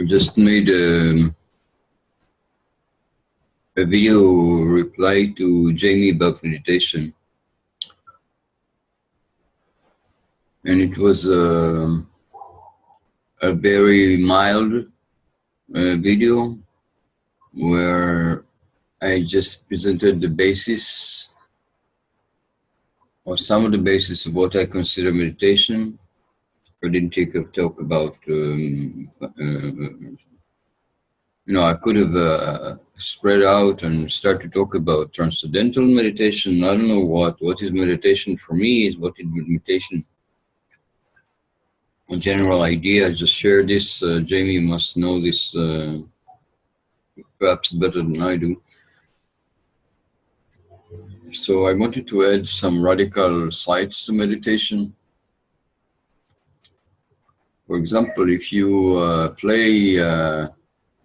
just made a video reply to Jamie about meditation, and it was a very mild video where I just presented the basis or some of the basis of what I consider meditation. I didn't talk about I could have spread out and start to talk about transcendental meditation. I don't know what is meditation for me, is what is meditation. A general idea, I just share this. Jamie must know this perhaps better than I do. So I wanted to add some radical sides to meditation. For example, if you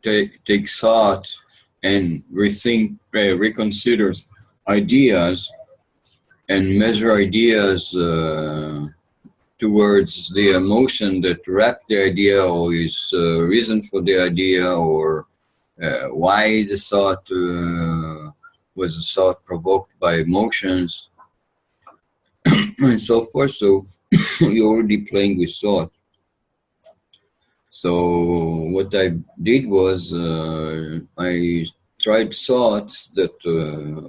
take thought and reconsider ideas and measure ideas towards the emotion that wrapped the idea, or is reason for the idea, or why the thought was a thought provoked by emotions and so forth. So you're already playing with thought. So what I did was I tried thoughts that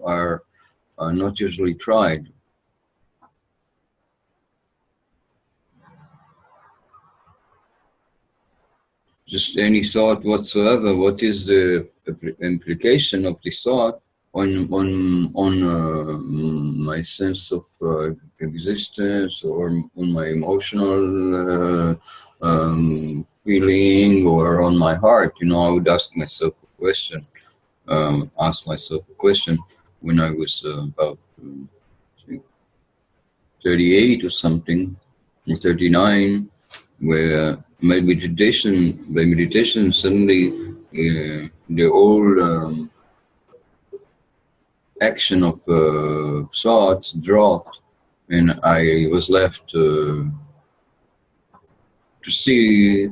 are not usually tried. Just any thought whatsoever. What is the implication of the thought on my sense of existence, or on my emotional feeling, or on my heart? I would ask myself a question. When I was about 38 or something, or 39, where by meditation, suddenly the whole action of thoughts dropped, and I was left to see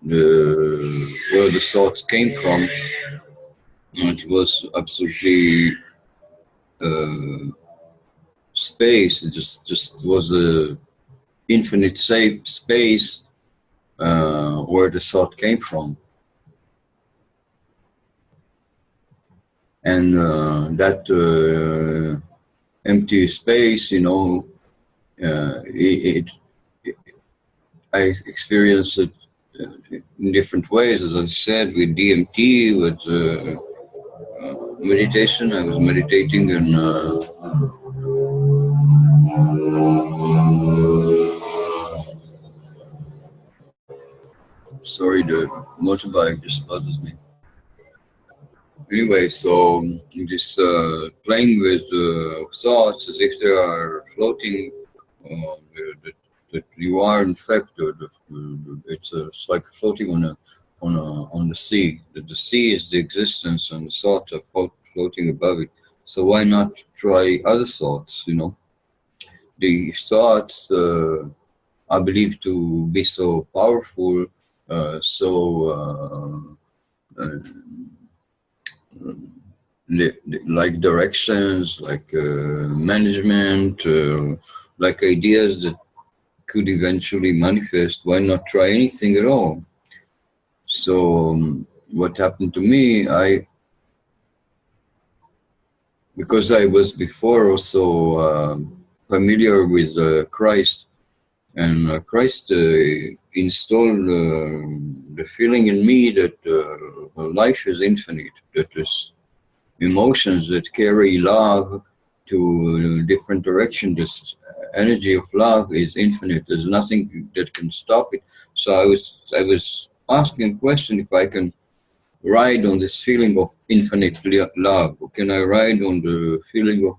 where the thoughts came from. And it was absolutely space. It just was a infinite safe space where the thought came from. And that empty space, I experienced it in different ways, as I said, with DMT, with meditation. I was meditating and sorry, the motorbike just bothers me. Anyway, so this playing with thoughts as if they are floating, that you are in fact, it's like floating on the sea. That the sea is the existence, and the thoughts are floating above it. So why not try other thoughts? The thoughts are believed to be so powerful, like directions, like management, like ideas that could eventually manifest. Why not try anything at all? So what happened to me, because I was before also familiar with Christ, and Christ installed the feeling in me that life is infinite, that there's emotions that carry love to different directions. This energy of love is infinite. There's nothing that can stop it. So I was asking a question: if I can ride on this feeling of infinite love, or can I ride on the feeling of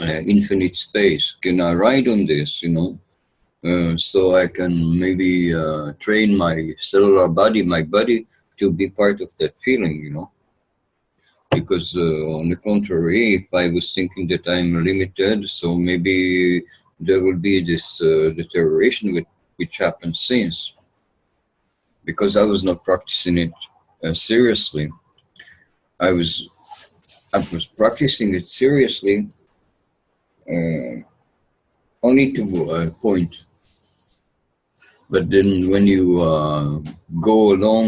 infinite space? Can I ride on this? So I can maybe train my cellular body, my body, to be part of that feeling. Because on the contrary, if I was thinking that I'm limited, so maybe there will be this deterioration which happened since. because I was not practicing it seriously. I was practicing it seriously only to a point. But then when you go along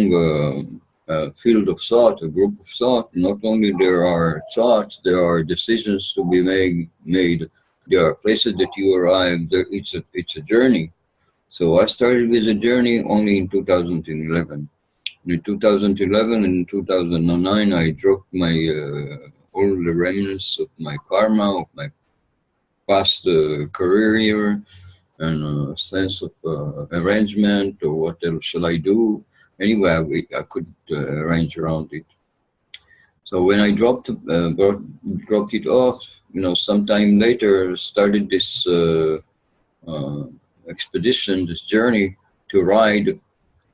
a field of thought, a group of thought, not only there are thoughts, there are decisions to be made. There are places that you arrive. It's a journey. So I started with a journey only in 2011. In 2011 and 2009, I dropped my all the remnants of my karma, of my past career, and a sense of arrangement, or what else shall I do? Anyway, I couldn't arrange around it. So when I dropped it off, sometime later, started this expedition, this journey to ride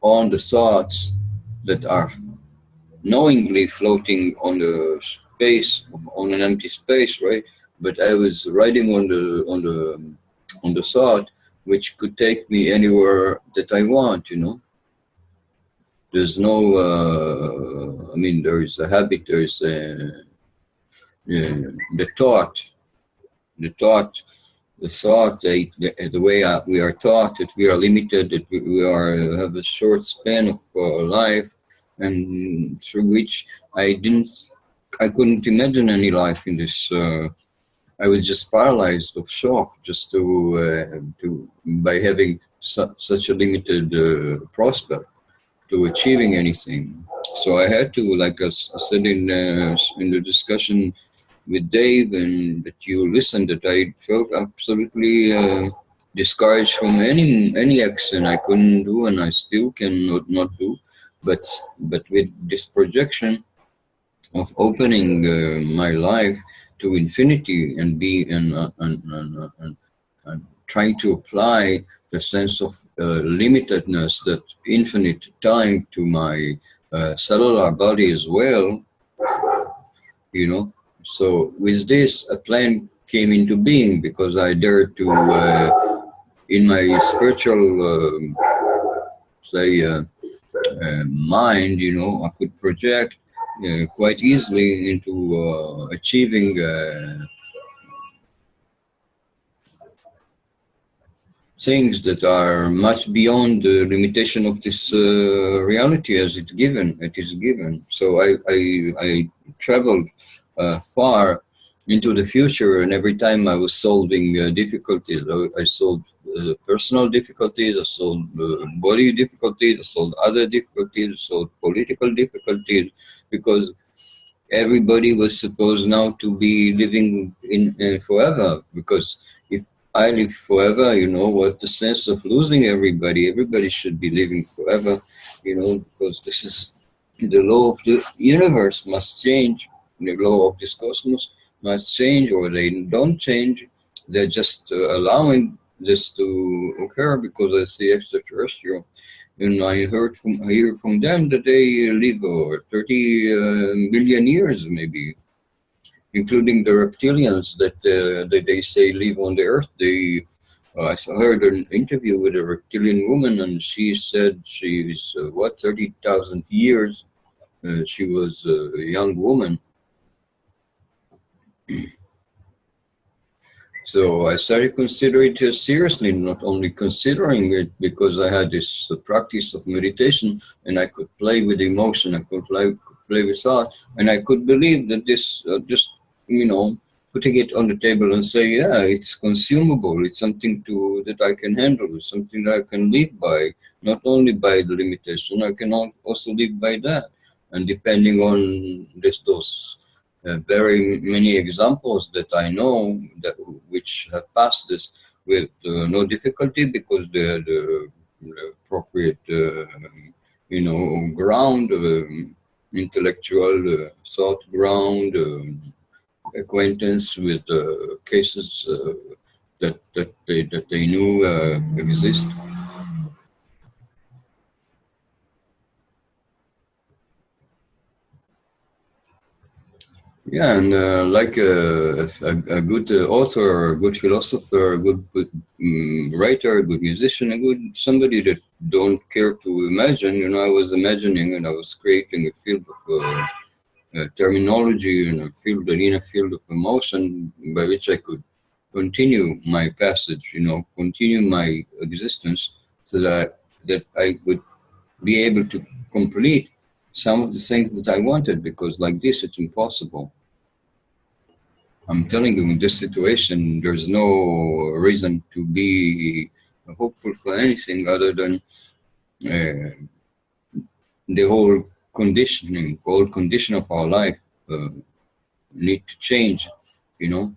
on the thoughts that are knowingly floating on the space, on an empty space, right? But I was riding on the thought, which could take me anywhere that I want, There's no, there is a habit, there is the thought, the way we are taught that we are limited, that we have a short span of life, and through which I couldn't imagine any life in this. I was just paralyzed of shock, just by having such a limited prospect to achieving anything. So I had to, like I said in the discussion with Dave, and that you listened, that I felt absolutely discouraged from any action I couldn't do, and I still cannot not do. But with this projection of opening my life to infinity and trying to apply the sense of limitedness, that infinite time, to my cellular body as well, So with this, a plan came into being, because I dared to, in my spiritual, mind, I could project quite easily into achieving things that are much beyond the limitation of this reality as it is given. So I traveled far into the future, and every time I was solving difficulties, I solved personal difficulties, I solved body difficulties, I solved other difficulties, I solved political difficulties, because everybody was supposed now to be living in forever. Because if I live forever, what the sense of losing everybody? Everybody should be living forever, because this is the law of the universe must change. The law of this cosmos must change, or they don't change. They're just allowing this to occur because it's the extraterrestrial. And I hear from them that they live over 30 million years, maybe, including the reptilians that they say live on the Earth. I heard an interview with a reptilian woman, and she said she is 30,000 years. She was a young woman. So I started considering it seriously, not only considering it because I had this practice of meditation, and I could play with emotion, I could play with thought, and I could believe that this just, putting it on the table and say, yeah, it's consumable, it's something that I can handle, it's something that I can live by, not only by the limitation, I can also live by that. And depending on those very many examples that I know which have passed this with no difficulty, because the appropriate ground, intellectual thought ground, acquaintance with cases that they knew exist. Yeah, and like a good author, a good philosopher, a good writer, a good musician, somebody that don't care to imagine, you know, I was imagining and I was creating a field of terminology and a field, an inner field of emotion by which I could continue my passage, you know, continue my existence, so that I would be able to complete some of the things that I wanted, because like this, it's impossible. I'm telling you, in this situation, there's no reason to be hopeful for anything other than the whole condition of our life need to change, you know,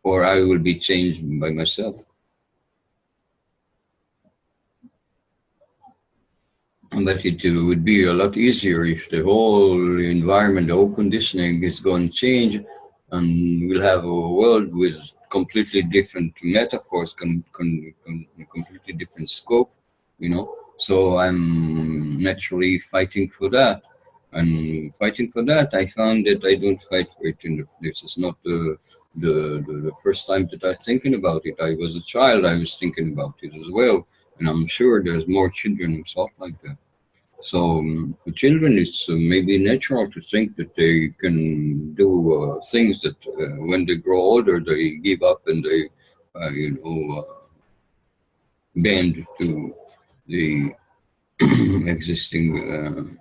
or I will be changed by myself. But it would be a lot easier if the whole environment, the whole conditioning is going to change, and we'll have a world with completely different metaphors, completely different scope, you know. So I'm naturally fighting for that. And fighting for that, I found that I don't fight for it. This is not the first time that I'm thinking about it. I was a child, I was thinking about it as well. And I'm sure there's more children who thought like that. So for children, it's maybe natural to think that they can do things that when they grow older, they give up and they, bend to the existing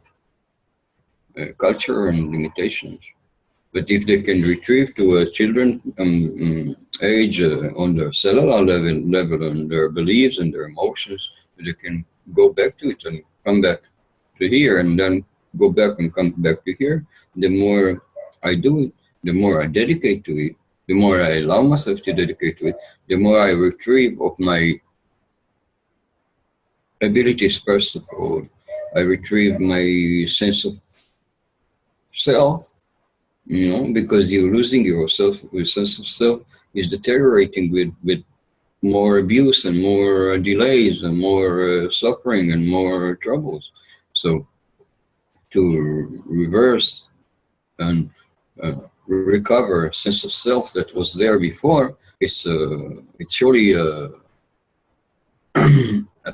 culture and limitations. But if they can retrieve to a children age on their cellular level and their beliefs and their emotions, they can go back to it and come back to here and then go back and come back to here. The more I do it, the more I dedicate to it, the more I allow myself to dedicate to it, the more I retrieve of my abilities. First of all, I retrieve my sense of self, you know, because you're losing yourself. Your sense of self is deteriorating with more abuse and more delays and more suffering and more troubles. So to reverse and recover a sense of self that was there before, it's surely a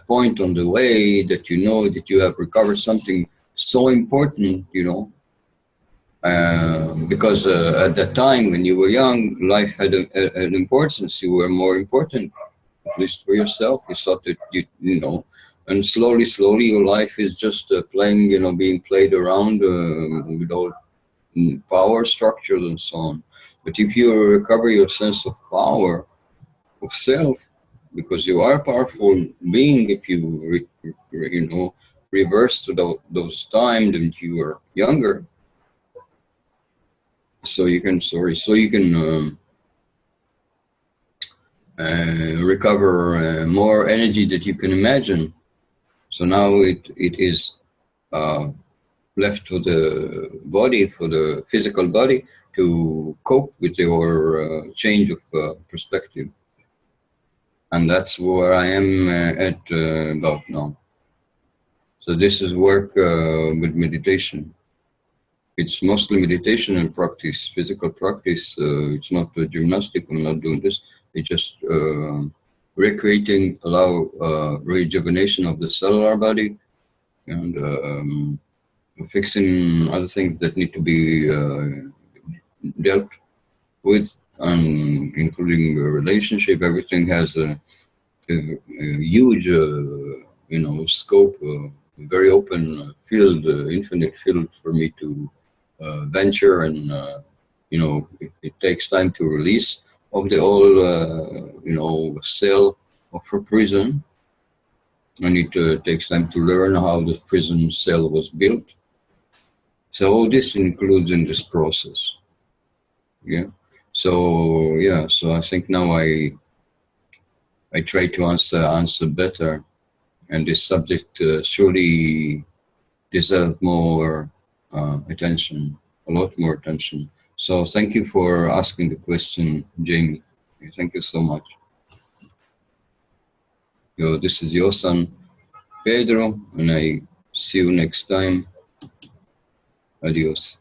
point on the way that you know that you have recovered something so important, you know, because at that time when you were young, life had an importance. You were more important, at least for yourself. You thought that you know, and slowly, your life is just playing, you know, being played around with all power structures and so on. But if you recover your sense of power, of self, because you are a powerful being, if you, you know, reverse to those times when you were younger, so you can, recover more energy that you can imagine. So now it is left to the body, for the physical body, to cope with your change of perspective. And that's where I am at about now. So this is work with meditation. It's mostly meditation and practice, physical practice. It's not gymnastic. I'm not doing this. It's just recreating, allow rejuvenation of the cellular body, and fixing other things that need to be dealt with, including a relationship. Everything has a huge, you know, scope, very open field, infinite field for me to venture, and you know, it takes time to release of the whole, you know, cell of a prison, and it takes time to learn how the prison cell was built. So all this includes in this process. Yeah. So yeah. So I think now I try to answer better, and this subject surely deserves more attention, a lot more attention. So thank you for asking the question, Jamie. Thank you so much. This is your son, Pedro, and I see you next time. Adios.